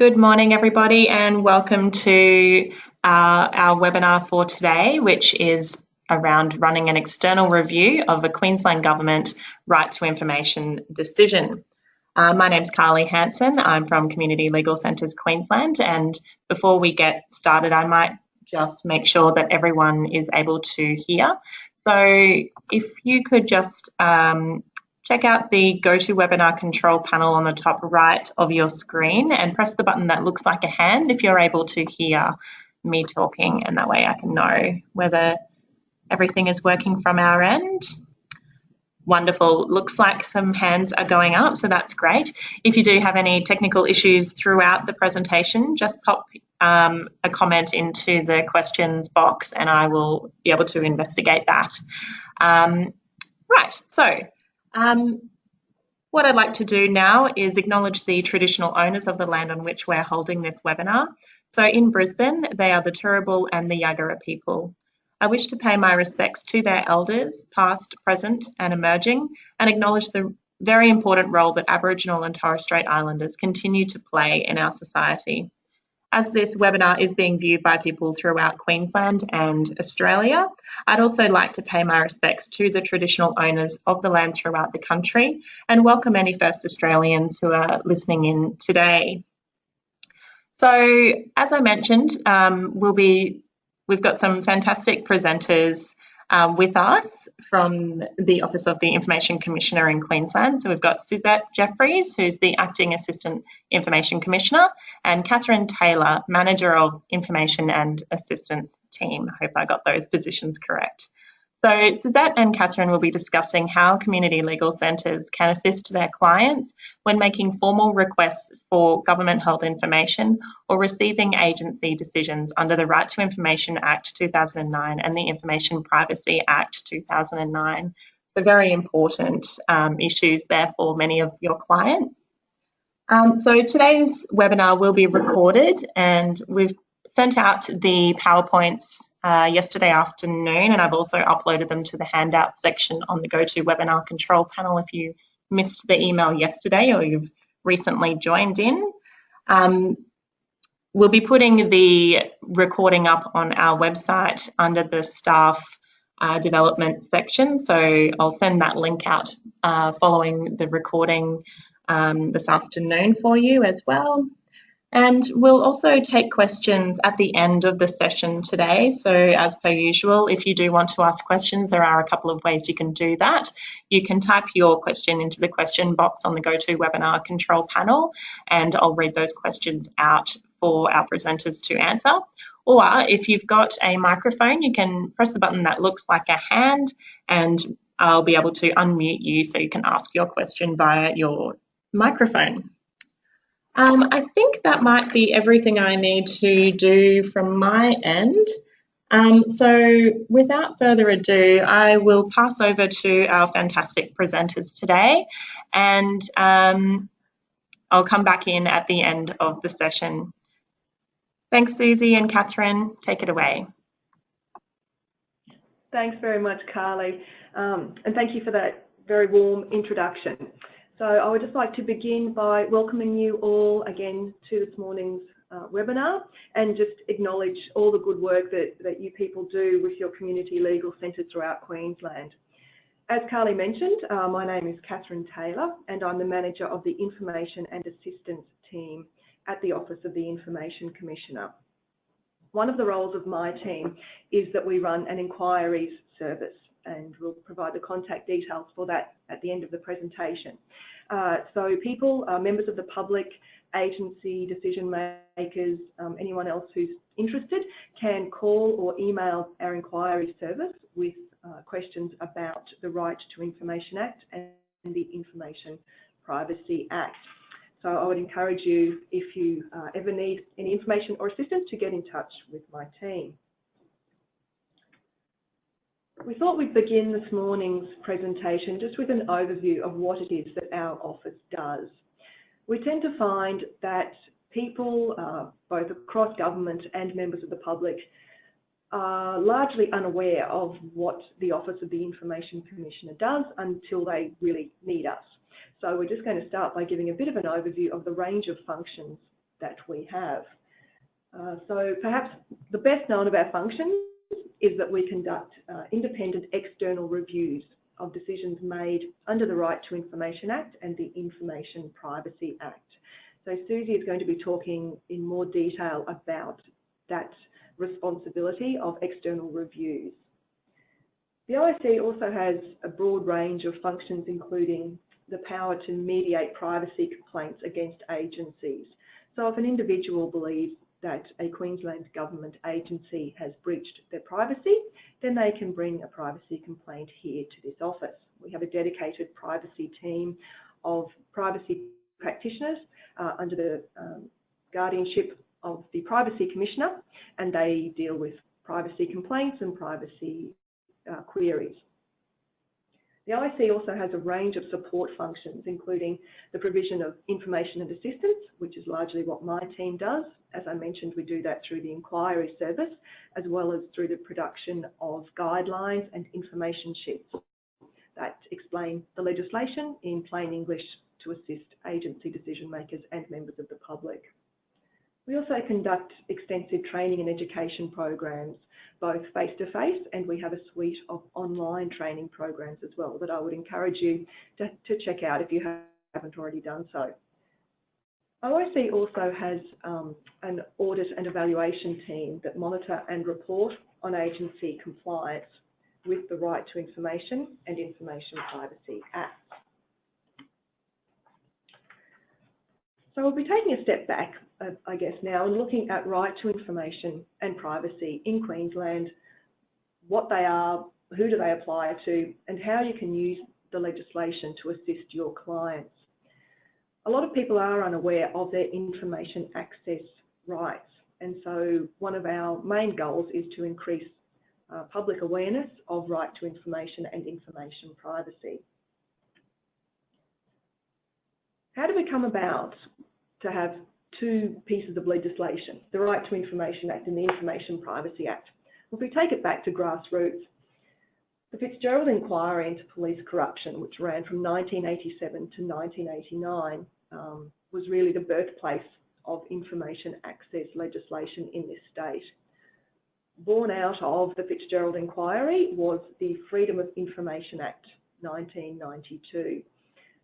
Good morning, everybody, and welcome to our webinar for today, which is around running an external review of a Queensland Government right to information decision. My name's Carly Hansen. I'm from Community Legal Centres Queensland, and before we get started, I might just make sure that everyone is able to hear. So if you could just check out the GoToWebinar control panel on the top right of your screen and press the button that looks like a hand if you're able to hear me talking, and that way I can know whether everything is working from our end. Wonderful. Looks like some hands are going up, so that's great. If you do have any technical issues throughout the presentation, just pop a comment into the questions box and I will be able to investigate that. Right, so what I'd like to do now is acknowledge the traditional owners of the land on which we're holding this webinar. So in Brisbane, they are the Turrbal and the Yagara people. I wish to pay my respects to their elders, past, present and emerging, and acknowledge the very important role that Aboriginal and Torres Strait Islanders continue to play in our society. As this webinar is being viewed by people throughout Queensland and Australia, I'd also like to pay my respects to the traditional owners of the land throughout the country and welcome any First Australians who are listening in today. So, as I mentioned, we've got some fantastic presenters with us from the Office of the Information Commissioner in Queensland. So we've got Suzette Jeffries, who's the Acting Assistant Information Commissioner, and Catherine Taylor, Manager of Information and Assistance Team. I hope I got those positions correct. So Suzette and Catherine will be discussing how community legal centres can assist their clients when making formal requests for government-held information or receiving agency decisions under the Right to Information Act 2009 and the Information Privacy Act 2009. So very important issues there for many of your clients. So today's webinar will be recorded and we've sent out the PowerPoints yesterday afternoon, and I've also uploaded them to the handout section on the GoToWebinar control panel if you missed the email yesterday or you've recently joined in. We'll be putting the recording up on our website under the staff development section, so I'll send that link out following the recording this afternoon for you as well. And we'll also take questions at the end of the session today. So as per usual, if you do want to ask questions, there are a couple of ways you can do that. You can type your question into the question box on the GoToWebinar control panel, and I'll read those questions out for our presenters to answer. Or if you've got a microphone, you can press the button that looks like a hand and I'll be able to unmute you so you can ask your question via your microphone. I think that might be everything I need to do from my end. So without further ado, I will pass over to our fantastic presenters today, and I'll come back in at the end of the session. Thanks, Susie and Catherine. Take it away. Thanks very much, Carly, and thank you for that very warm introduction. So I would just like to begin by welcoming you all again to this morning's webinar and just acknowledge all the good work that you people do with your community legal centres throughout Queensland. As Carly mentioned, my name is Catherine Taylor and I'm the Manager of the Information and Assistance Team at the Office of the Information Commissioner. One of the roles of my team is that we run an inquiries service, and we'll provide the contact details for that at the end of the presentation. So people, members of the public, agency, decision makers, anyone else who's interested can call or email our inquiry service with questions about the Right to Information Act and the Information Privacy Act. So I would encourage you, if you ever need any information or assistance, to get in touch with my team. We thought we'd begin this morning's presentation just with an overview of what it is that our office does. We tend to find that people, both across government and members of the public, are largely unaware of what the Office of the Information Commissioner does until they really need us. So we're just going to start by giving a bit of an overview of the range of functions that we have. So perhaps the best known of our functions is that we conduct independent external reviews of decisions made under the Right to Information Act and the Information Privacy Act. So Susie is going to be talking in more detail about that responsibility of external reviews. The OIC also has a broad range of functions, including the power to mediate privacy complaints against agencies. So if an individual believes that a Queensland government agency has breached their privacy, then they can bring a privacy complaint here to this office. We have a dedicated privacy team of privacy practitioners under the guardianship of the Privacy Commissioner, and they deal with privacy complaints and privacy queries. The OIC also has a range of support functions, including the provision of information and assistance, which is largely what my team does. As I mentioned, we do that through the Enquiries Service, as well as through the production of guidelines and information sheets that explain the legislation in plain English to assist agency decision makers and members of the public. We also conduct extensive training and education programs, both face-to-face, and we have a suite of online training programs as well that I would encourage you to check out if you haven't already done so. OIC also has an audit and evaluation team that monitor and report on agency compliance with the Right to Information and Information Privacy Act. So we'll be taking a step back, I guess now, and looking at right to information and privacy in Queensland, what they are, who do they apply to, and how you can use the legislation to assist your clients. A lot of people are unaware of their information access rights, and so one of our main goals is to increase public awareness of right to information and information privacy. How do we come about to have two pieces of legislation, the Right to Information Act and the Information Privacy Act? Well, if we take it back to grassroots, the Fitzgerald Inquiry into Police Corruption, which ran from 1987 to 1989, was really the birthplace of information access legislation in this state. Born out of the Fitzgerald Inquiry was the Freedom of Information Act 1992.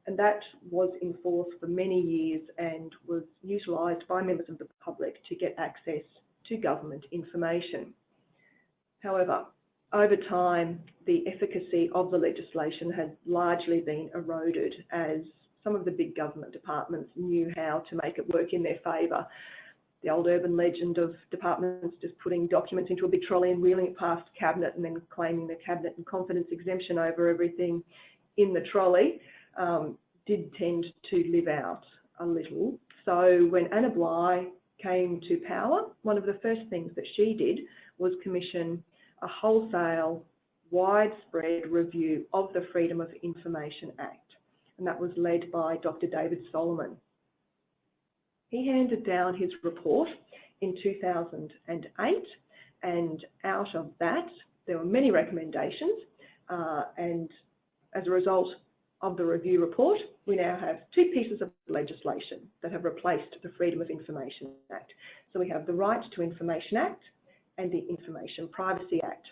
And that was enforced for many years and was utilised by members of the public to get access to government information. However, over time, the efficacy of the legislation had largely been eroded as some of the big government departments knew how to make it work in their favour. The old urban legend of departments just putting documents into a big trolley and wheeling it past Cabinet and then claiming the Cabinet and confidence exemption over everything in the trolley did tend to live out a little. So when Anna Bligh came to power, one of the first things that she did was commission a wholesale, widespread review of the Freedom of Information Act, and that was led by Dr. David Solomon. He handed down his report in 2008, and out of that there were many recommendations, and as a result of the review report, we now have two pieces of legislation that have replaced the Freedom of Information Act. So we have the Right to Information Act and the Information Privacy Act.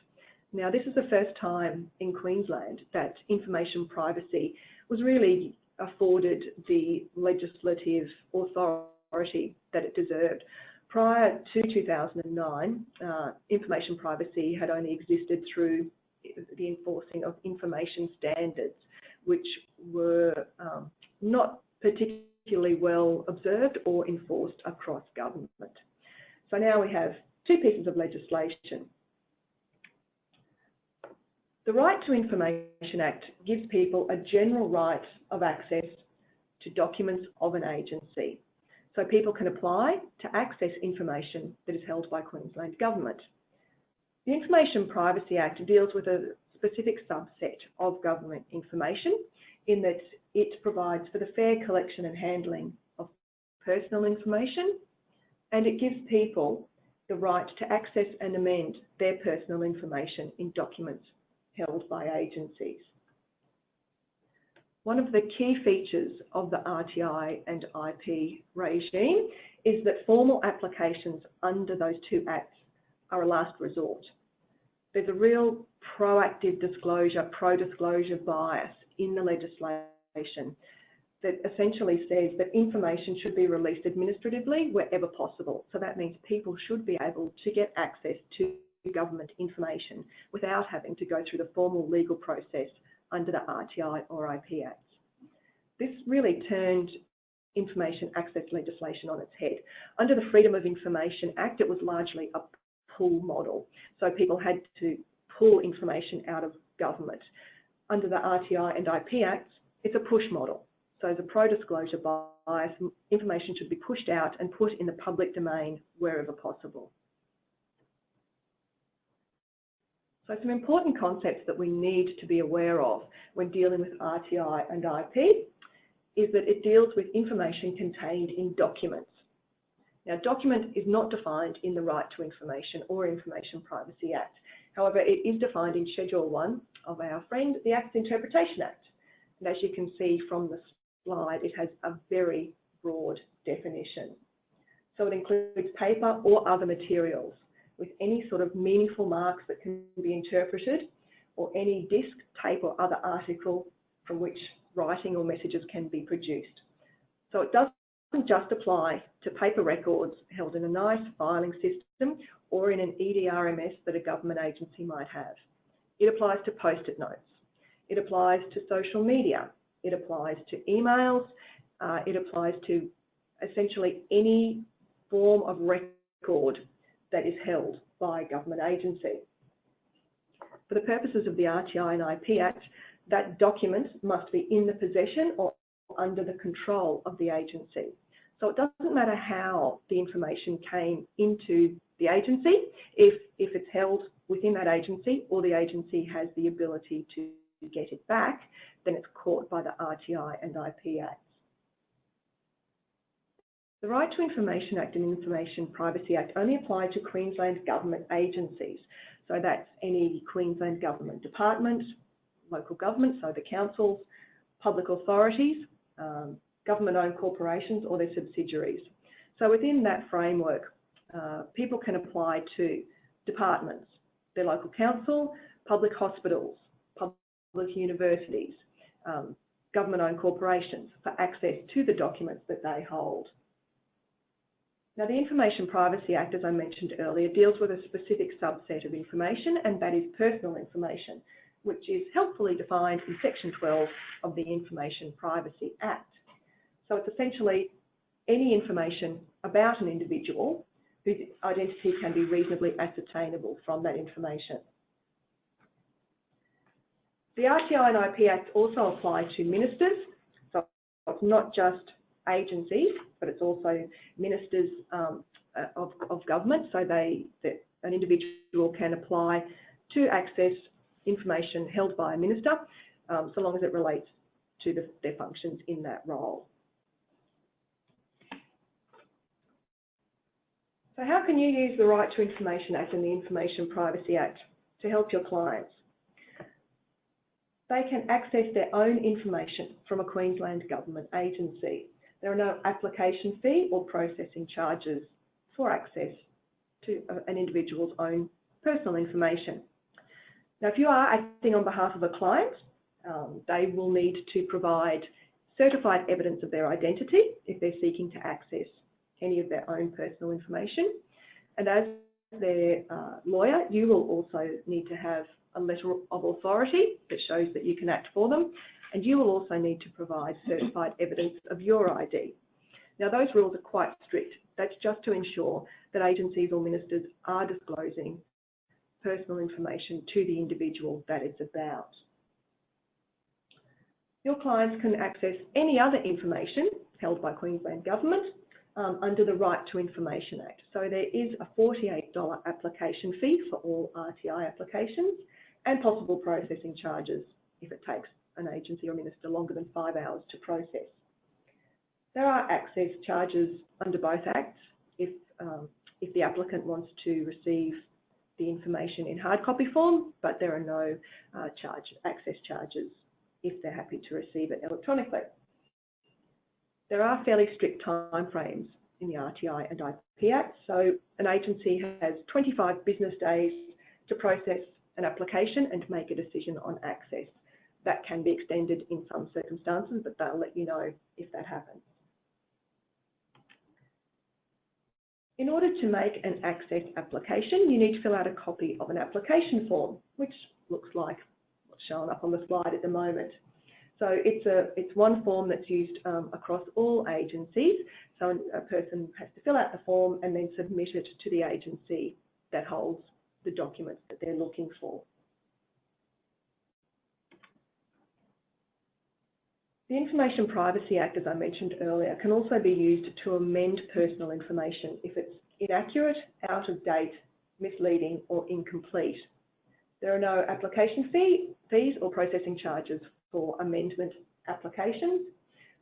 Now, this is the first time in Queensland that information privacy was really afforded the legislative authority that it deserved. Prior to 2009, information privacy had only existed through the enforcing of information standards, which were not particularly well observed or enforced across government. So now we have two pieces of legislation. The Right to Information Act gives people a general right of access to documents of an agency. So people can apply to access information that is held by Queensland Government. The Information Privacy Act deals with a specific subset of government information in that it provides for the fair collection and handling of personal information, and it gives people the right to access and amend their personal information in documents held by agencies. One of the key features of the RTI and IP regime is that formal applications under those two acts are a last resort. There's a real proactive disclosure, pro-disclosure bias in the legislation that essentially says that information should be released administratively wherever possible. So that means people should be able to get access to government information without having to go through the formal legal process under the RTI or IP Acts. This really turned information access legislation on its head. Under the Freedom of Information Act, it was largely a pull model. So people had to pull information out of government. Under the RTI and IP Acts, it's a push model. So as a pro-disclosure bias, information should be pushed out and put in the public domain wherever possible. So some important concepts that we need to be aware of when dealing with RTI and IP is that it deals with information contained in documents. Now, document is not defined in the Right to Information or Information Privacy Act. However, it is defined in Schedule 1 of our friend, the Acts Interpretation Act. And as you can see from the slide, it has a very broad definition. So it includes paper or other materials with any sort of meaningful marks that can be interpreted, or any disc, tape or other article from which writing or messages can be produced. So it doesn't just apply to paper records held in a nice filing system or in an EDRMS that a government agency might have. It applies to post-it notes. It applies to social media. It applies to emails. It applies to essentially any form of record that is held by a government agency. For the purposes of the RTI and IP Act, that document must be in the possession or under the control of the agency. So it doesn't matter how the information came into the agency, if it's held within that agency or the agency has the ability to get it back, then it's caught by the RTI and IP Acts. The Right to Information Act and Information Privacy Act only apply to Queensland government agencies. So that's any Queensland government department, local government, so the councils, public authorities, government-owned corporations or their subsidiaries. So within that framework, people can apply to departments, their local council, public hospitals, public universities, government-owned corporations for access to the documents that they hold. Now, the Information Privacy Act, as I mentioned earlier, deals with a specific subset of information, and that is personal information, which is helpfully defined in Section 12 of the Information Privacy Act. So it's essentially any information about an individual whose identity can be reasonably ascertainable from that information. The RTI and IP Act also apply to ministers, so it's not just agencies, but it's also ministers of government, so that an individual can apply to access information held by a minister, so long as it relates to their functions in that role. So how can you use the Right to Information Act and the Information Privacy Act to help your clients? They can access their own information from a Queensland government agency. There are no application fee or processing charges for access to an individual's own personal information. Now, if you are acting on behalf of a client, they will need to provide certified evidence of their identity if they're seeking to access any of their own personal information. And as their lawyer, you will also need to have a letter of authority that shows that you can act for them, and you will also need to provide certified evidence of your ID. Now, those rules are quite strict. That's just to ensure that agencies or ministers are disclosing personal information to the individual that it's about. Your clients can access any other information held by Queensland Government under the Right to Information Act. So there is a $48 application fee for all RTI applications and possible processing charges if it takes an agency or minister longer than 5 hours to process. There are access charges under both acts if the applicant wants to receive the information in hard copy form, but there are no access charges if they're happy to receive it electronically. There are fairly strict timeframes in the RTI and IP Act, so an agency has 25 business days to process an application and make a decision on access. That can be extended in some circumstances, but they'll let you know if that happens. In order to make an access application, you need to fill out a copy of an application form, which looks like what's shown up on the slide at the moment. So it's one form that's used across all agencies. So a person has to fill out the form and then submit it to the agency that holds the documents that they're looking for. The Information Privacy Act, as I mentioned earlier, can also be used to amend personal information if it's inaccurate, out of date, misleading or incomplete. There are no application fees or processing charges for amendment applications.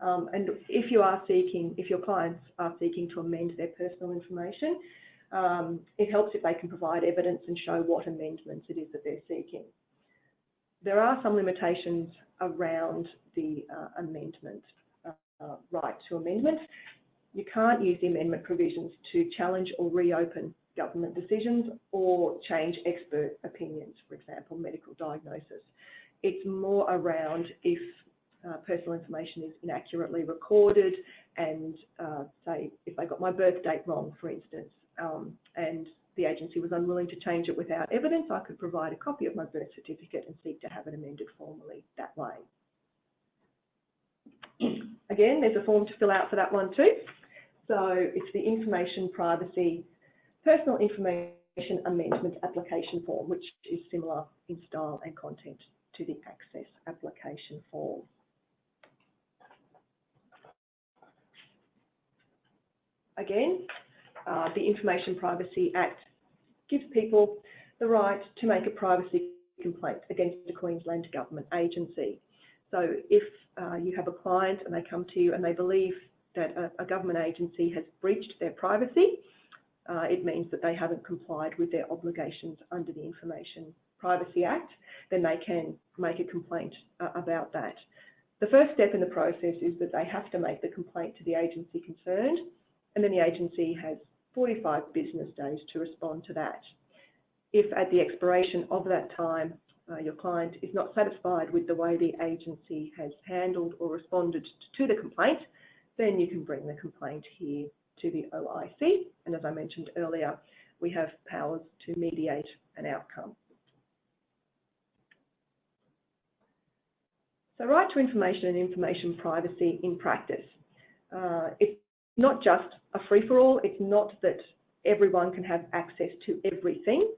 And if your clients are seeking to amend their personal information, it helps if they can provide evidence and show what amendments it is that they're seeking. There are some limitations around the amendment, right to amendment. You can't use the amendment provisions to challenge or reopen government decisions or change expert opinions, for example, medical diagnosis. It's more around if personal information is inaccurately recorded and, say, if I got my birth date wrong, for instance, and the agency was unwilling to change it without evidence, I could provide a copy of my birth certificate and seek to have it amended formally that way. Again, there's a form to fill out for that one too. So it's the Information Privacy Personal Information Amendment Application Form, which is similar in style and content to the Access Application Form. Again, the Information Privacy Act gives people the right to make a privacy complaint against a Queensland government agency. So if you have a client and they come to you and they believe that a government agency has breached their privacy, it means that they haven't complied with their obligations under the Information Privacy Act, then they can make a complaint about that. The first step in the process is that they have to make the complaint to the agency concerned, and then the agency has 45 business days to respond to that. If at the expiration of that time your client is not satisfied with the way the agency has handled or responded to the complaint, then you can bring the complaint here to the OIC, and as I mentioned earlier, we have powers to mediate an outcome. So right to information and information privacy in practice. It's not just a free-for-all. It's not that everyone can have access to everything.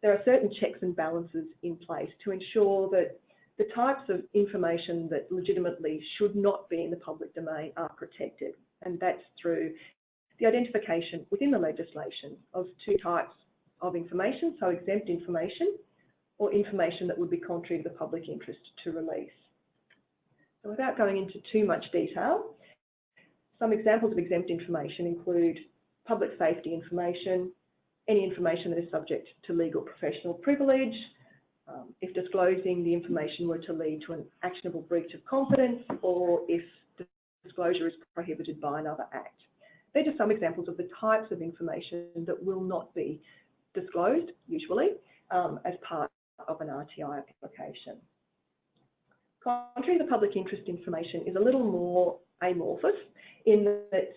There are certain checks and balances in place to ensure that the types of information that legitimately should not be in the public domain are protected, and that's through the identification within the legislation of two types of information, so exempt information or information that would be contrary to the public interest to release. So without going into too much detail, some examples of exempt information include public safety information, any information that is subject to legal professional privilege, if disclosing the information were to lead to an actionable breach of confidence, or if disclosure is prohibited by another act. They're just some examples of the types of information that will not be disclosed, usually, as part of an RTI application. Contrary to the public interest information is a little more amorphous in that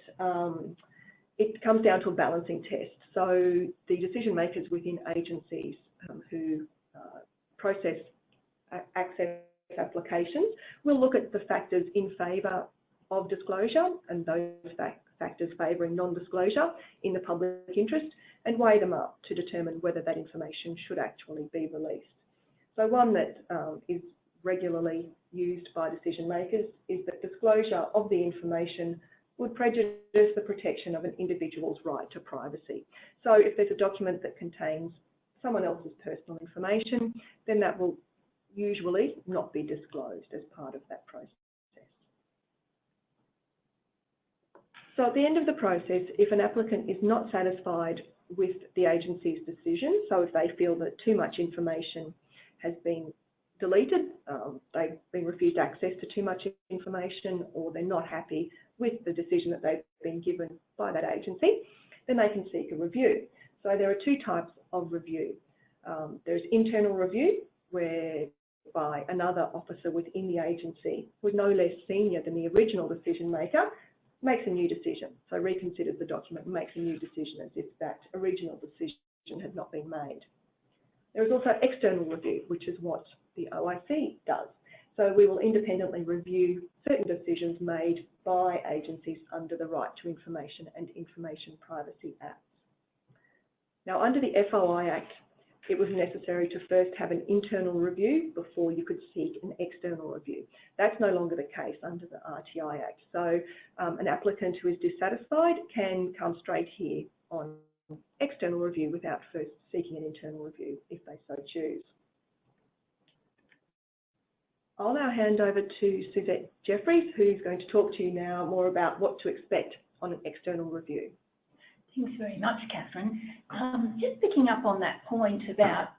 it comes down to a balancing test. So the decision makers within agencies who process access applications will look at the factors in favour of disclosure and those factors favouring non-disclosure in the public interest and weigh them up to determine whether that information should actually be released. So one that is regularly used by decision makers is that disclosure of the information would prejudice the protection of an individual's right to privacy. So if there's a document that contains someone else's personal information, then that will usually not be disclosed as part of that process. So at the end of the process, if an applicant is not satisfied with the agency's decision, so if they feel that too much information has been deleted, they've been refused access to too much information, or they're not happy with the decision that they've been given by that agency, then they can seek a review. So there are two types of review. There's internal review, whereby another officer within the agency, who is no less senior than the original decision maker, makes a new decision. So reconsiders the document and makes a new decision as if that original decision had not been made. There is also external review, which is what the OIC does. So we will independently review certain decisions made by agencies under the Right to Information and Information Privacy Act. Now, under the FOI Act, it was necessary to first have an internal review before you could seek an external review. That's no longer the case under the RTI Act. So an applicant who is dissatisfied can come straight here on external review without first seeking an internal review if they so choose. I'll now hand over to Suzette Jeffries, who's going to talk to you now more about what to expect on an external review. Thanks very much, Catherine. Just picking up on that point about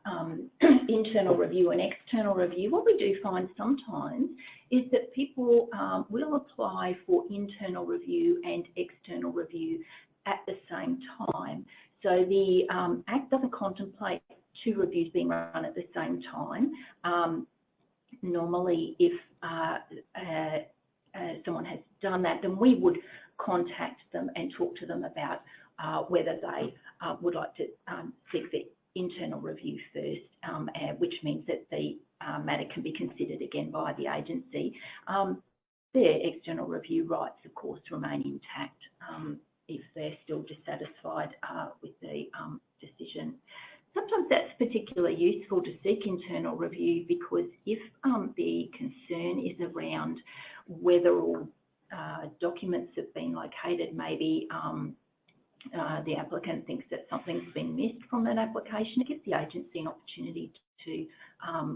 internal review and external review, what we do find sometimes is that people will apply for internal review and external review at the same time. So the Act doesn't contemplate two reviews being run at the same time. Normally, if someone has done that, then we would contact them and talk to them about whether they would like to seek the internal review first, which means that the matter can be considered again by the agency. Their external review rights, of course, remain intact if they're still dissatisfied with the decision. Sometimes that's particularly useful to seek internal review because if the concern is around whether all documents have been located, maybe the applicant thinks that something's been missed from that application, it gives the agency an opportunity to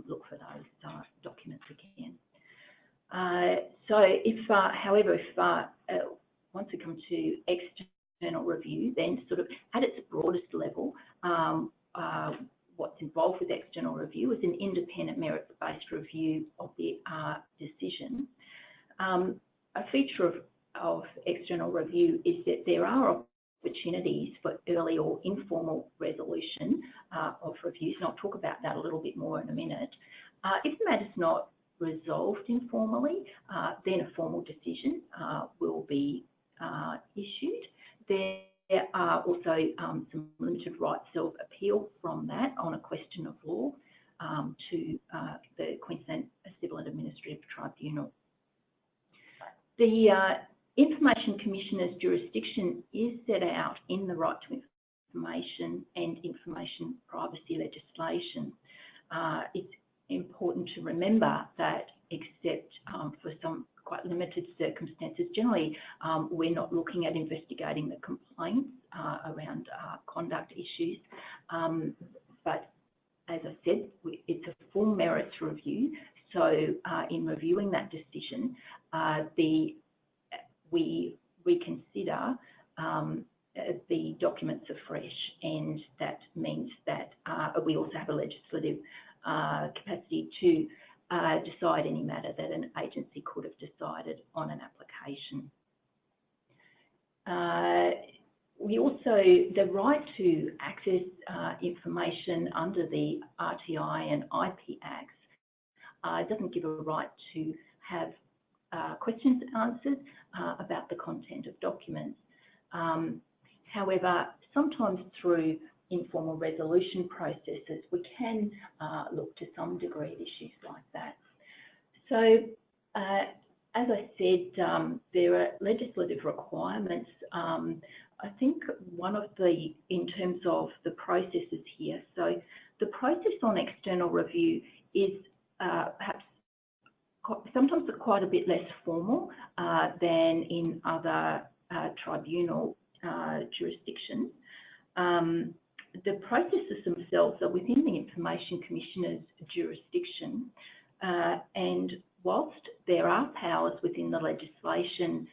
look for those documents again. So if, however, if once we come to external review, then sort of at its broadest level, what's involved with external review is an independent merits-based review of the decision. A feature of external review is that there are opportunities for early or informal resolution of reviews, and I'll talk about that a little bit more in a minute. If the matter's not resolved informally, then a formal decision will be issued. There are also some limited rights of appeal from that on a question of law to the Queensland Civil and Administrative Tribunal. The Information Commissioner's jurisdiction is set out in the Right to Information and Information Privacy legislation. It's important to remember that except for some quite limited circumstances, generally we're not looking at investigating the complaints around conduct issues, but as I said, it's a full merits review. So in reviewing that decision, we reconsider the documents afresh, and that means that we also have a legislative capacity to decide any matter that an agency could have decided on an application. We also, the right to access information under the RTI and IP Acts doesn't give a right to have questions answered about the content of documents. However, sometimes through informal resolution processes, we can look to some degree at issues like that. So, as I said, there are legislative requirements. I think one of the, in terms of the processes here, so the process on external review is perhaps sometimes quite a bit less formal than in other tribunal jurisdictions. The processes themselves are within the Information Commissioner's jurisdiction, and whilst there are powers within the legislation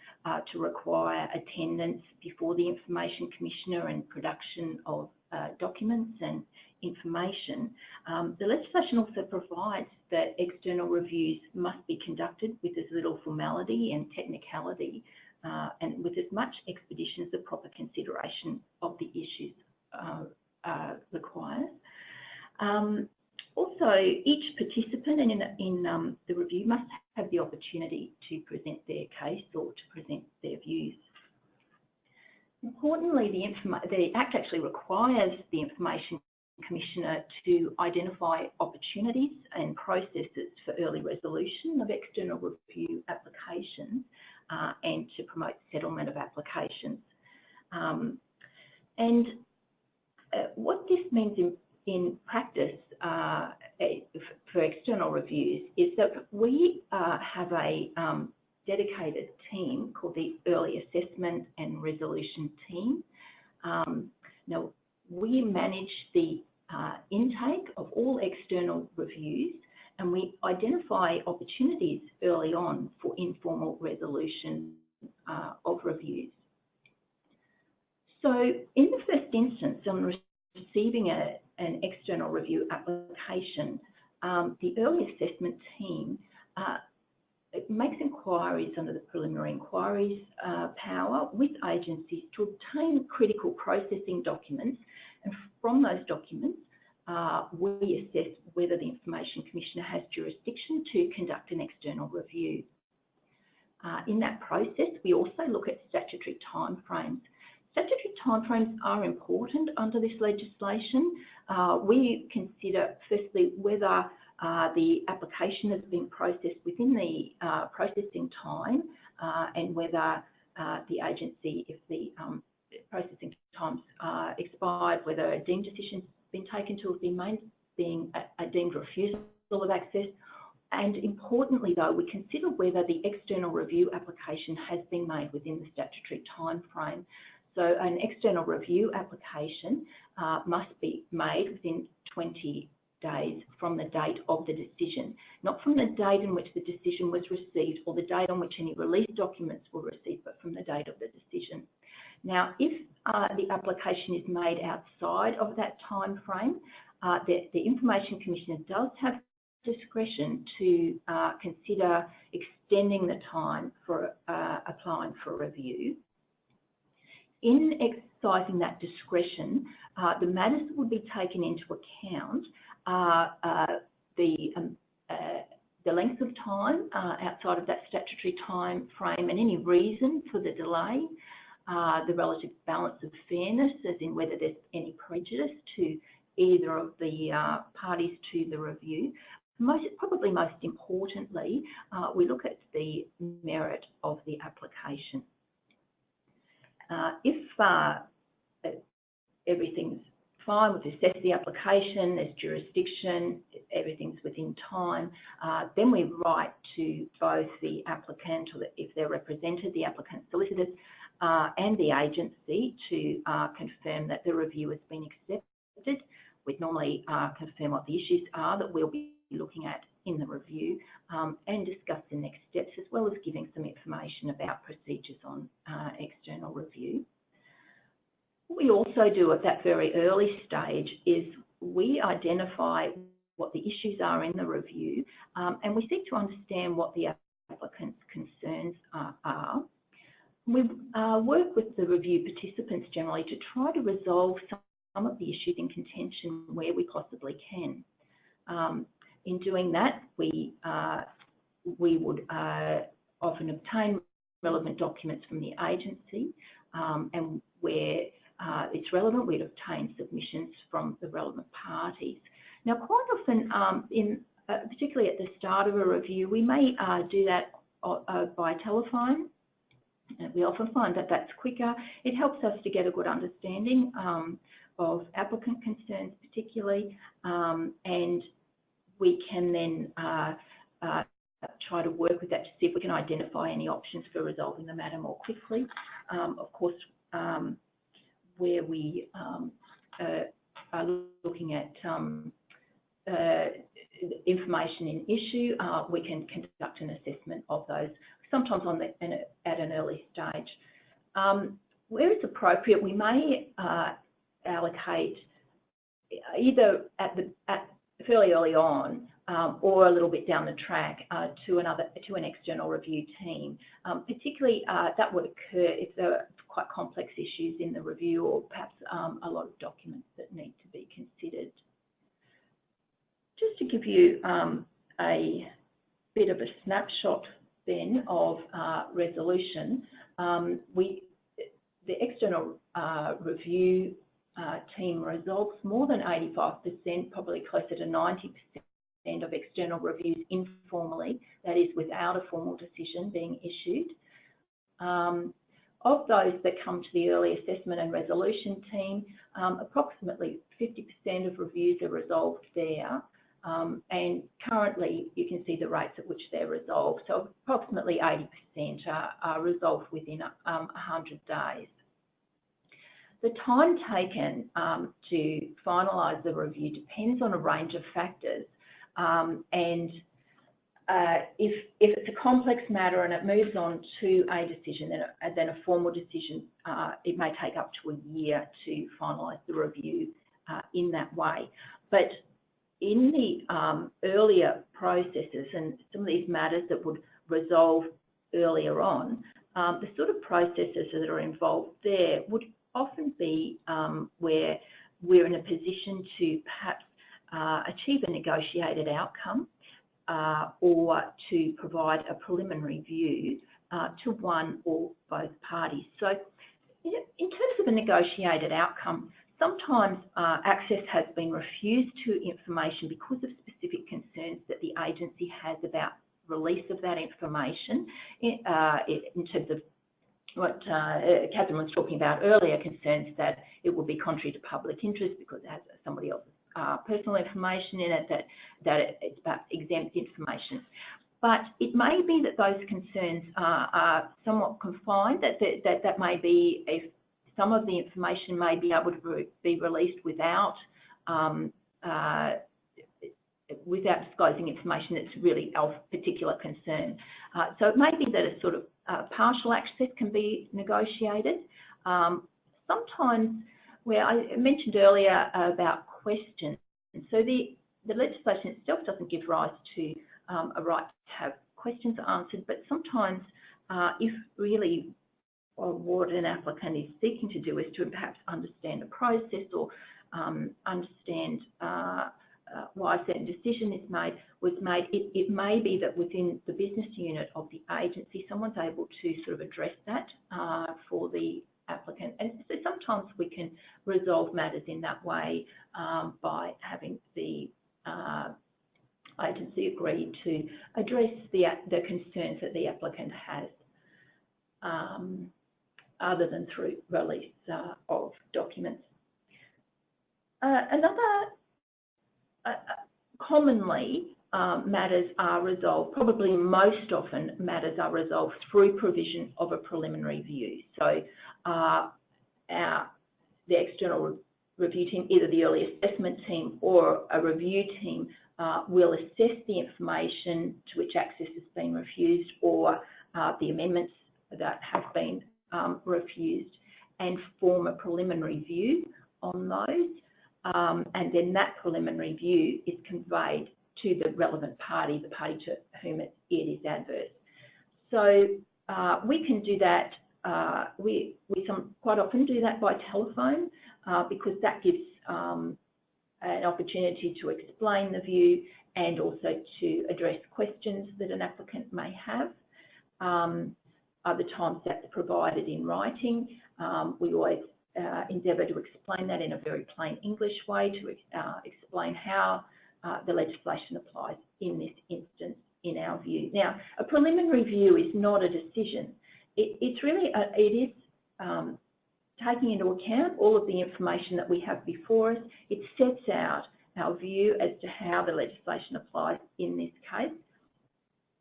to require attendance before the Information Commissioner and production of documents and information, the legislation also provides that external reviews must be conducted with as little formality and technicality and with as much expedition as the proper consideration of the issues requires. Also, each participant in the review must have the opportunity to present their case or to present their views. Importantly, the Act actually requires the Information Commissioner to identify opportunities and processes for early resolution of external review applications and to promote settlement of applications. What this means in practice for external reviews is that we have a dedicated team called the Early Assessment and Resolution Team. Now, we manage the intake of all external reviews and we identify opportunities early on for informal resolution of reviews. So in the first instance, on receiving an external review application, the Early Assessment Team it makes inquiries under the preliminary inquiries power with agencies to obtain critical processing documents, and from those documents we assess whether the Information Commissioner has jurisdiction to conduct an external review. In that process, we also look at statutory timeframes. Statutory timeframes are important under this legislation. We consider firstly whether the application has been processed within the processing time and whether the agency, if the processing time's expired, whether a deemed decision's been taken to have been made, being a deemed refusal of access. And importantly though, we consider whether the external review application has been made within the statutory time frame. So an external review application must be made within 20 days from the date of the decision, not from the date in which the decision was received or the date on which any release documents were received, but from the date of the decision. Now, if the application is made outside of that time frame, the Information Commissioner does have discretion to consider extending the time for applying for review. In exercising that discretion, the matters that would be taken into account are the length of time outside of that statutory time frame and any reason for the delay, the relative balance of fairness, as in whether there's any prejudice to either of the parties to the review. Probably most importantly, we look at the merit of the application. If everything's fine, we've assessed the application, there's jurisdiction, everything's within time, then we write to both the applicant, or if they're represented, the applicant solicitors, and the agency to confirm that the review has been accepted. We'd normally confirm what the issues are that we'll be looking at in the review and discuss the next steps, as well as giving some information about procedures on external review. What we also do at that very early stage is we identify what the issues are in the review and we seek to understand what the applicant's concerns are. We work with the review participants generally to try to resolve some of the issues in contention where we possibly can. In doing that, we would often obtain relevant documents from the agency, and where it's relevant, we'd obtain submissions from the relevant parties. Now, quite often, particularly at the start of a review, we may do that by telephone. We often find that that's quicker. It helps us to get a good understanding of applicant concerns particularly, and we can then try to work with that to see if we can identify any options for resolving the matter more quickly. Of course, where we are looking at information in issue, we can conduct an assessment of those, sometimes at an early stage. Where it's appropriate, we may allocate either fairly early on or a little bit down the track to an external review team. Particularly, that would occur if there are quite complex issues in the review, or perhaps a lot of documents that need to be considered. Just to give you a bit of a snapshot then of resolution, the external review team resolves more than 85%, probably closer to 90% of external reviews informally, that is without a formal decision being issued. Of those that come to the early assessment and resolution team, approximately 50% of reviews are resolved there. And currently, you can see the rates at which they're resolved. So approximately 80% are resolved within 100 days. The time taken to finalise the review depends on a range of factors. And if it's a complex matter and it moves on to a decision, then a formal decision, it may take up to a year to finalise the review in that way. But in the earlier processes, and some of these matters that would resolve earlier on, the sort of processes that are involved there would often be where we're in a position to perhaps achieve a negotiated outcome or to provide a preliminary view to one or both parties. So in terms of a negotiated outcome, sometimes access has been refused to information because of specific concerns that the agency has about release of that information in terms of what Catherine was talking about earlier, concerns that it would be contrary to public interest because it has somebody else's personal information in it, that it's about exempt information. But it may be that those concerns are somewhat confined, that may be if some of the information may be able to be released without disclosing information that's really of particular concern. So it may be that a sort of partial access can be negotiated. Sometimes, where I mentioned earlier about questions, so the legislation itself doesn't give rise to a right to have questions answered, but sometimes if really what an applicant is seeking to do is to perhaps understand the process or understand why a certain decision was made, it may be that within the business unit of the agency, someone's able to sort of address that for the applicant. And so sometimes we can resolve matters in that way by having the agency agree to address the concerns that the applicant has, other than through release of documents. Commonly, matters are resolved, probably most often matters are resolved through provision of a preliminary view. So the external review team, either the early assessment team or a review team, will assess the information to which access has been refused or the amendments that have been refused, and form a preliminary view on those. And then that preliminary view is conveyed to the relevant party, the party to whom it is adverse. So we can do that. We quite often do that by telephone because that gives an opportunity to explain the view and also to address questions that an applicant may have. Other times that's provided in writing. We always endeavour to explain that in a very plain English way, to explain how the legislation applies in this instance, in our view. Now, a preliminary view is not a decision. It's really, it is taking into account all of the information that we have before us. It sets out our view as to how the legislation applies in this case.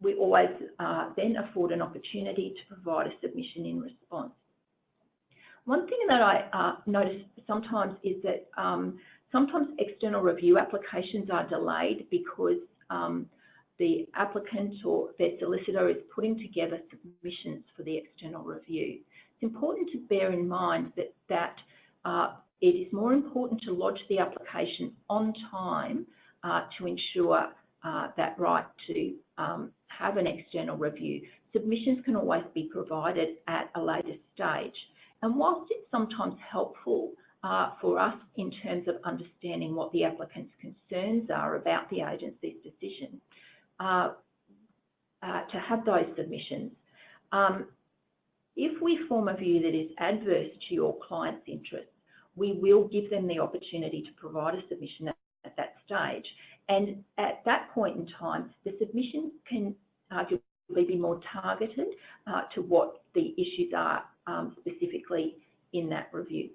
We always then afford an opportunity to provide a submission in response. One thing that I notice sometimes is that sometimes external review applications are delayed because the applicant or their solicitor is putting together submissions for the external review. It's important to bear in mind that it is more important to lodge the application on time to ensure that right to have an external review. Submissions can always be provided at a later stage. And whilst it's sometimes helpful for us in terms of understanding what the applicant's concerns are about the agency's decision, to have those submissions, if we form a view that is adverse to your client's interests, we will give them the opportunity to provide a submission at that stage. And at that point in time, the submission can arguably be more targeted to what the issues are specifically in that review.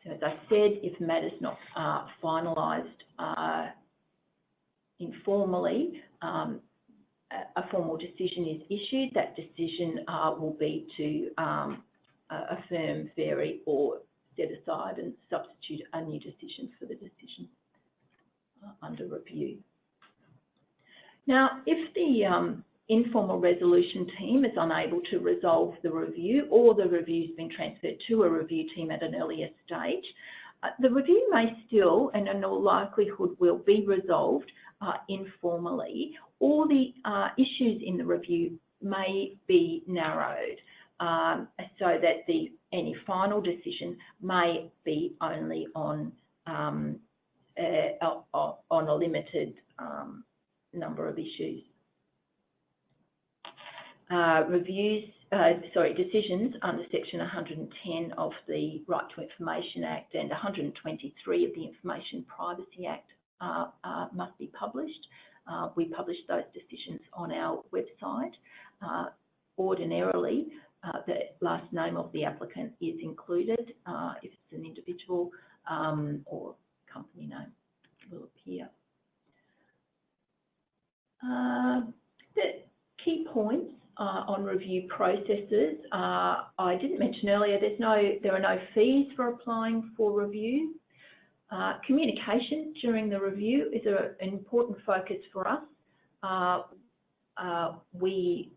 So as I said, if the matter is not finalised informally, a formal decision is issued. That decision will be to affirm, vary or set aside and substitute a new decision for the decision under review. Now, if the informal resolution team is unable to resolve the review, or the review's been transferred to a review team at an earlier stage, the review may still, and in all likelihood will be resolved informally, or the issues in the review may be narrowed so that any final decision may be only on a limited number of issues. Decisions under Section 110 of the Right to Information Act and 123 of the Information Privacy Act must be published. We publish those decisions on our website. Ordinarily, the last name of the applicant is included. If it's an individual or company name will appear. The key points on review processes, I didn't mention earlier, there are no fees for applying for review. Communication during the review is an important focus for us. We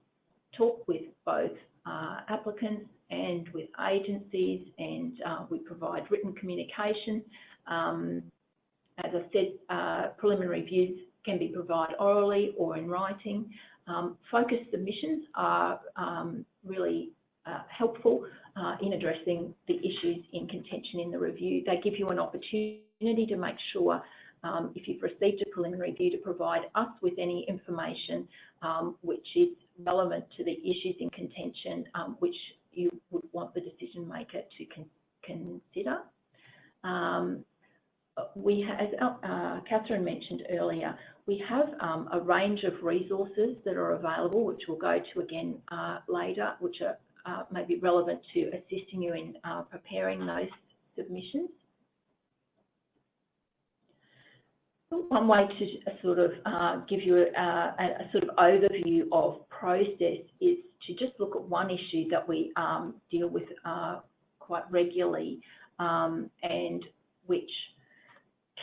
talk with both applicants and with agencies, and we provide written communication. As I said, preliminary reviews can be provided orally or in writing. Focus submissions are really helpful in addressing the issues in contention in the review. They give you an opportunity to make sure, if you've received a preliminary review, to provide us with any information which is relevant to the issues in contention, which you would want the decision maker to consider. As Catherine mentioned earlier, we have a range of resources that are available, which we'll go to again later, which are may be relevant to assisting you in preparing those submissions. One way to sort of give you a sort of overview of process is to just look at one issue that we deal with quite regularly and which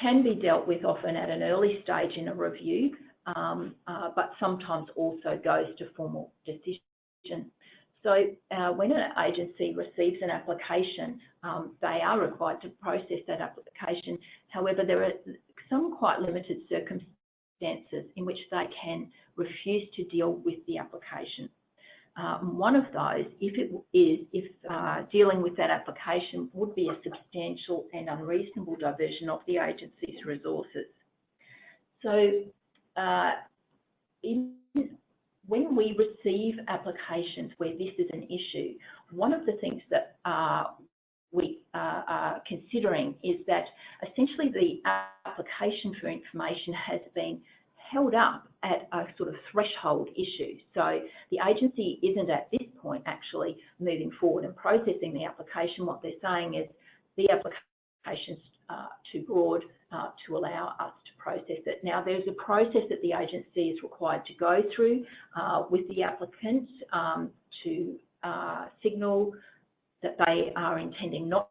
can be dealt with often at an early stage in a review, but sometimes also goes to formal decision. So when an agency receives an application, they are required to process that application. However, there are some quite limited circumstances in which they can refuse to deal with the application. One of those, if dealing with that application would be a substantial and unreasonable diversion of the agency's resources. So when we receive applications where this is an issue, one of the things that we are considering is that essentially the application for information has been held up at a sort of threshold issue. So the agency isn't at this point actually moving forward and processing the application. What they're saying is the application's too broad to allow us to process it. Now, there's a process that the agency is required to go through with the applicant to signal that they are intending not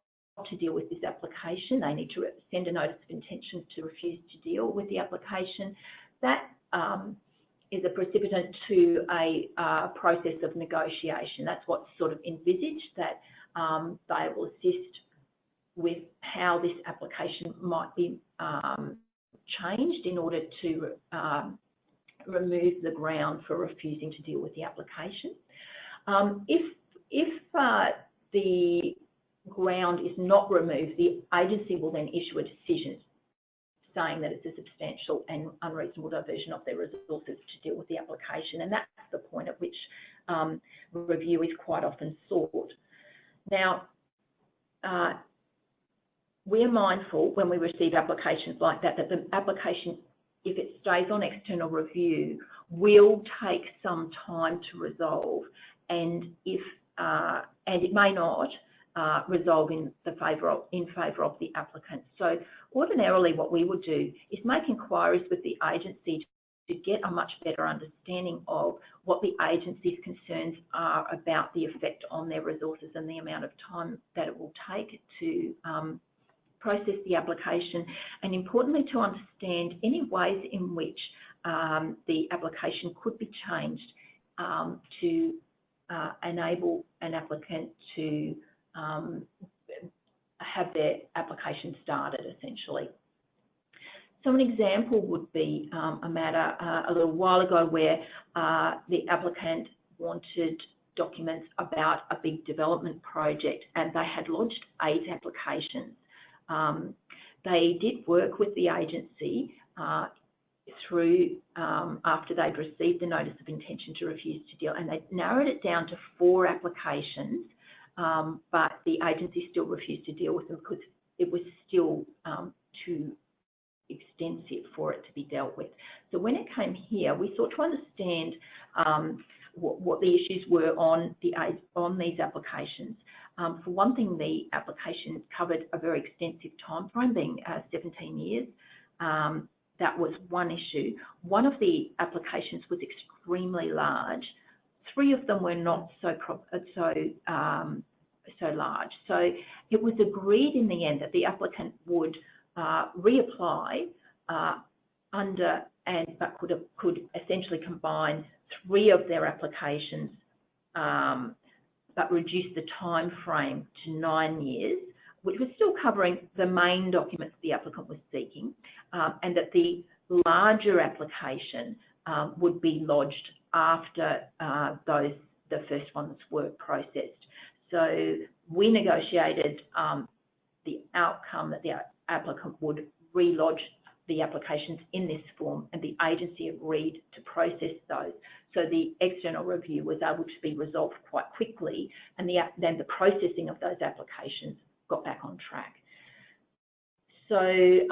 to deal with this application. They need to send a notice of intention to refuse to deal with the application. That is a precipitant to a process of negotiation. That's what's sort of envisaged, that they will assist with how this application might be changed in order to remove the ground for refusing to deal with the application. If the ground is not removed, the agency will then issue a decision saying that it's a substantial and unreasonable diversion of their resources to deal with the application, and that's the point at which review is quite often sought. Now, we're mindful when we receive applications like that, that the application, if it stays on external review, will take some time to resolve, and it may not resolve in favour of the applicant. So ordinarily what we would do is make inquiries with the agency to get a much better understanding of what the agency's concerns are about the effect on their resources and the amount of time that it will take to process the application, and importantly to understand any ways in which the application could be changed to enable an applicant to have their application started, essentially. So an example would be a matter a little while ago where the applicant wanted documents about a big development project, and they had lodged 8 applications. They did work with the agency through after they'd received the notice of intention to refuse to deal, and they narrowed it down to 4 applications, but the agency still refused to deal with them because it was still too extensive for it to be dealt with. So when it came here, we sought to understand what the issues were on these applications. For one thing, the application covered a very extensive time frame, being 17 years. That was one issue. One of the applications was extremely large. 3 of them were not so large. So it was agreed in the end that the applicant would reapply but could essentially combine 3 of their applications, but reduce the time frame to 9 years, which was still covering the main documents the applicant was seeking, and that the larger application would be lodged after the first ones were processed. So we negotiated the outcome that the applicant would relodge the applications in this form, and the agency agreed to process those. So the external review was able to be resolved quite quickly, and then the processing of those applications got back on track. So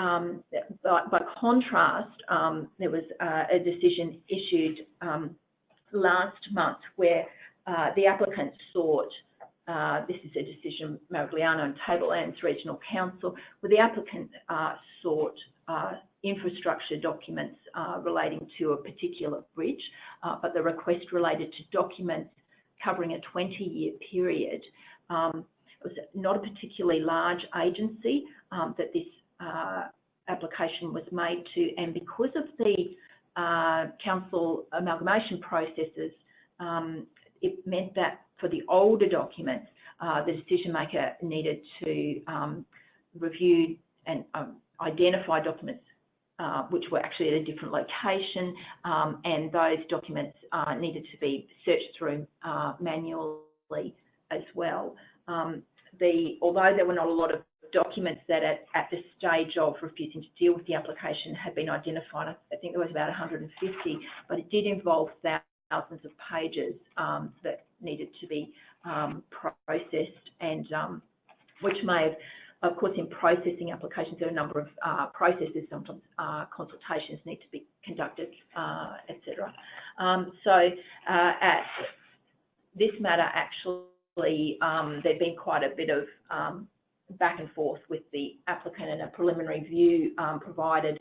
by contrast, there was a decision issued last month where the applicant sought, this is a decision Marigliano and Tablelands Regional Council, where the applicant sought infrastructure documents relating to a particular bridge, but the request related to documents covering a 20-year period. It was not a particularly large agency that this application was made to, and because of the council amalgamation processes, it meant that for the older documents, the decision maker needed to review and identify documents which were actually at a different location, and those documents needed to be searched through manually as well. Although there were not a lot of documents that at the stage of refusing to deal with the application had been identified, I think there was about 150, but it did involve thousands of pages that needed to be processed, and which may have, of course, in processing applications, there are a number of processes, sometimes consultations need to be conducted, etc. So at this matter, actually, there'd been quite a bit of back and forth with the applicant, and a preliminary view provided,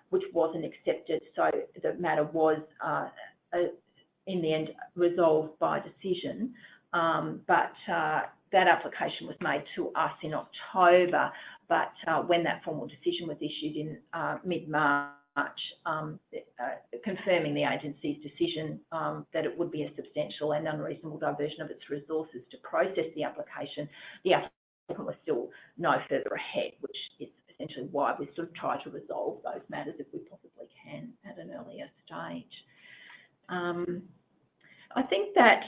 which wasn't accepted. So the matter was, in the end, resolved by decision. But that application was made to us in October, but when that formal decision was issued in mid-March, confirming the agency's decision that it would be a substantial and unreasonable diversion of its resources to process the application, the applicant was still no further ahead, which is essentially why we sort of try to resolve those matters if we possibly can at an earlier stage. I think that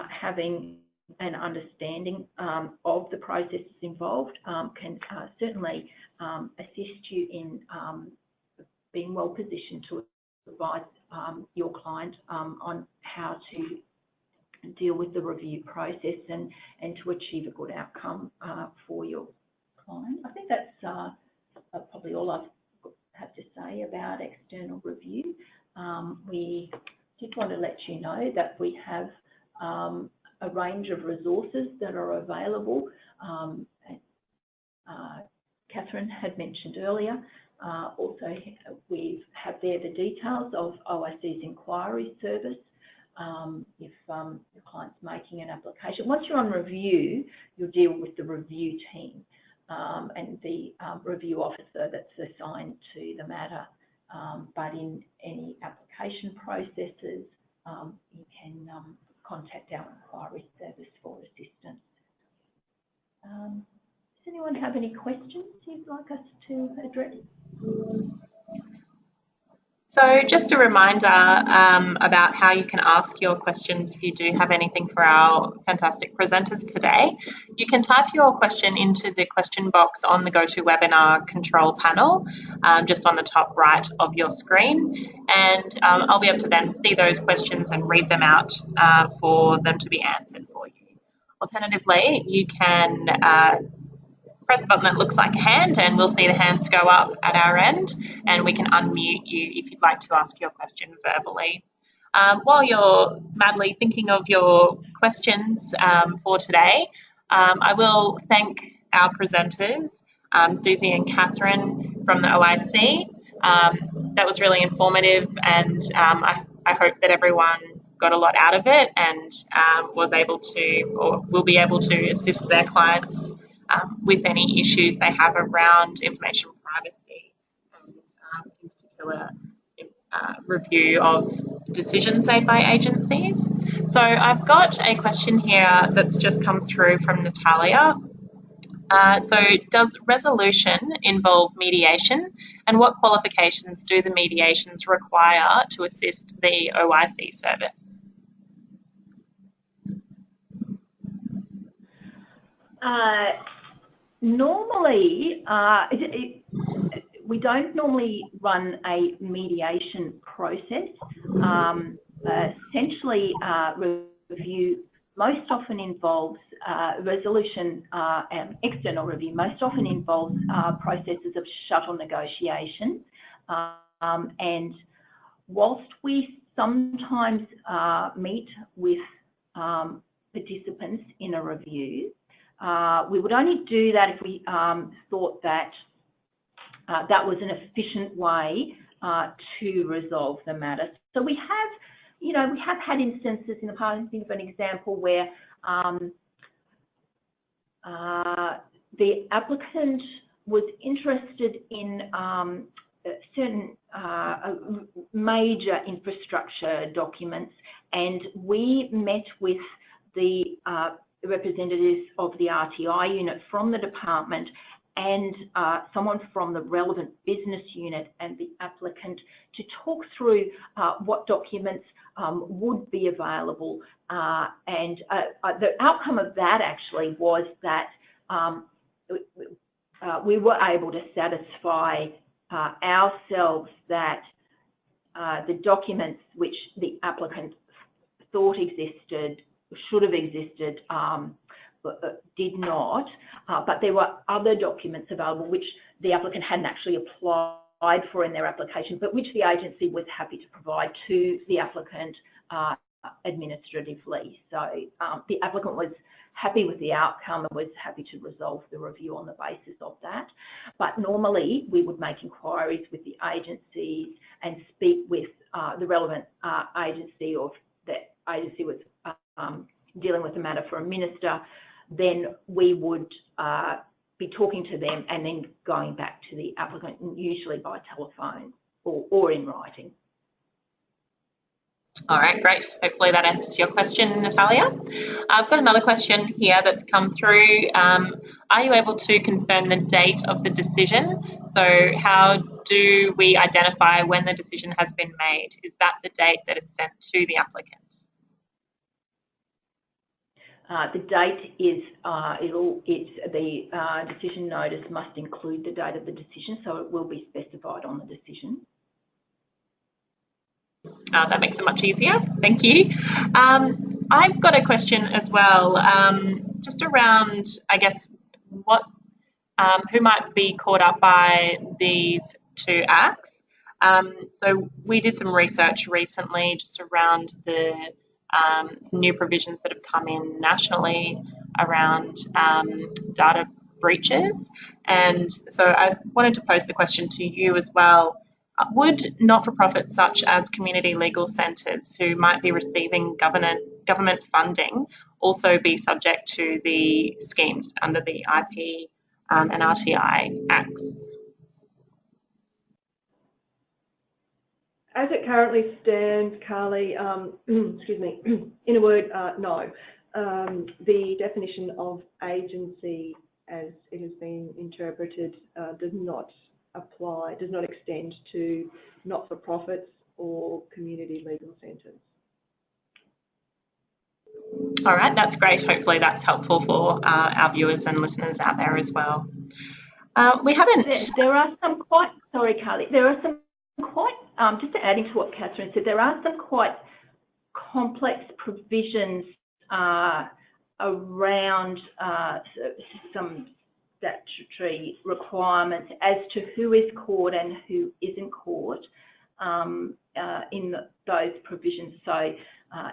having an understanding of the processes involved can certainly assist you in being well positioned to advise your client on how to deal with the review process and to achieve a good outcome for your client. I think that's probably all I have to say about external review. We did want to let you know that we have a range of resources that are available. Catherine had mentioned earlier. Also, we have there the details of OIC's Enquiries Service. If the client's making an application, once you're on review, you'll deal with the review team and the review officer that's assigned to the matter. But in any application processes, you can contact our Enquiries Service for assistance. Does anyone have any questions you'd like us to address? So just a reminder about how you can ask your questions if you do have anything for our fantastic presenters today. You can type your question into the question box on the GoToWebinar control panel, just on the top right of your screen. And I'll be able to then see those questions and read them out for them to be answered for you. Alternatively, you can press the button that looks like a hand and we'll see the hands go up at our end and we can unmute you if you'd like to ask your question verbally. While you're madly thinking of your questions for today, I will thank our presenters, Susie and Catherine from the OIC. That was really informative and I hope that everyone got a lot out of it and was able to or will be able to assist their clients with any issues they have around information privacy and in particular review of decisions made by agencies. So I've got a question here that's just come through from Natalia. So does resolution involve mediation and what qualifications do the mediations require to assist the OIC service? Normally, we don't normally run a mediation process. Essentially, review most often involves resolution and external review most often involves processes of shuttle negotiation. And whilst we sometimes meet with participants in a review, we would only do that if we thought that that was an efficient way to resolve the matter. So we have had instances in the past. I think of an example where the applicant was interested in certain major infrastructure documents, and we met with the representatives of the RTI unit from the department and someone from the relevant business unit and the applicant to talk through what documents would be available. And the outcome of that actually was that we were able to satisfy ourselves that the documents which the applicant thought existed, should have existed, did not, but there were other documents available which the applicant hadn't actually applied for in their application, but which the agency was happy to provide to the applicant administratively. So the applicant was happy with the outcome and was happy to resolve the review on the basis of that. But normally we would make inquiries with the agencies and speak with the relevant agency, or if the agency was dealing with the matter for a minister, then we would be talking to them and then going back to the applicant, usually by telephone or in writing. All right, great. Hopefully that answers your question, Natalia. I've got another question here that's come through. Are you able to confirm the date of the decision? So how do we identify when the decision has been made? Is that the date that it's sent to the applicant? The date is, the decision notice must include the date of the decision, so it will be specified on the decision. That makes it much easier. Thank you. I've got a question as well, just around, I guess, who might be caught up by these two acts. So we did some research recently just around some new provisions that have come in nationally around data breaches. And so I wanted to pose the question to you as well. Would not-for-profits such as community legal centres who might be receiving government funding also be subject to the schemes under the IP and RTI Acts? As it currently stands, Carly, excuse me, in a word, no. The definition of agency as it has been interpreted does not apply, does not extend to not-for-profits or community legal centres. All right, that's great. Hopefully that's helpful for our viewers and listeners out there as well. We haven't... There are some quite, sorry Carly, there are some quite, just adding to what Catherine said, there are some quite complex provisions around some statutory requirements as to who is caught and who isn't caught in those provisions. So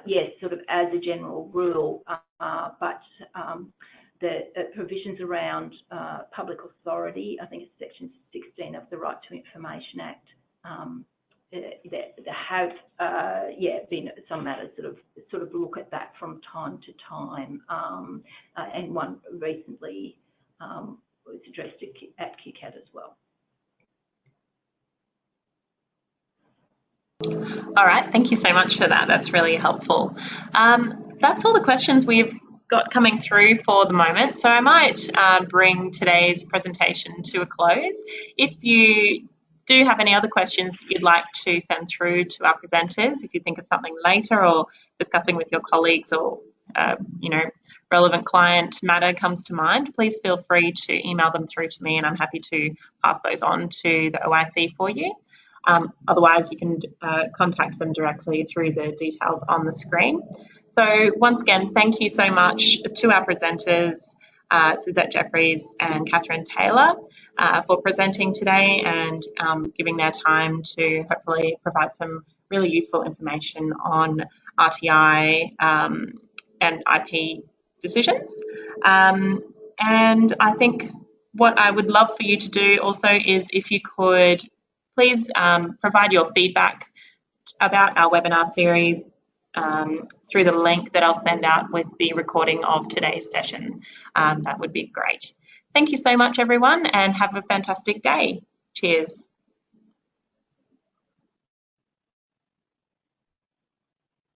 yes, sort of as a general rule, but the provisions around public authority, I think it's section 16 of the Right to Information Act, there have been some matters sort of look at that from time to time, and one recently was addressed at QCAD as well. All right, thank you so much for that. That's really helpful. That's all the questions we've got coming through for the moment. So I might bring today's presentation to a close. If you do have any other questions you'd like to send through to our presenters, if you think of something later or discussing with your colleagues or relevant client matter comes to mind, please feel free to email them through to me and I'm happy to pass those on to the OIC for you. Otherwise, you can contact them directly through the details on the screen. So once again, thank you so much to our presenters, Suzette Jeffries and Catherine Taylor, for presenting today and giving their time to hopefully provide some really useful information on RTI and IP decisions. And I think what I would love for you to do also is if you could please provide your feedback about our webinar series through the link that I'll send out with the recording of today's session. That would be great. Thank you so much, everyone, and have a fantastic day. Cheers.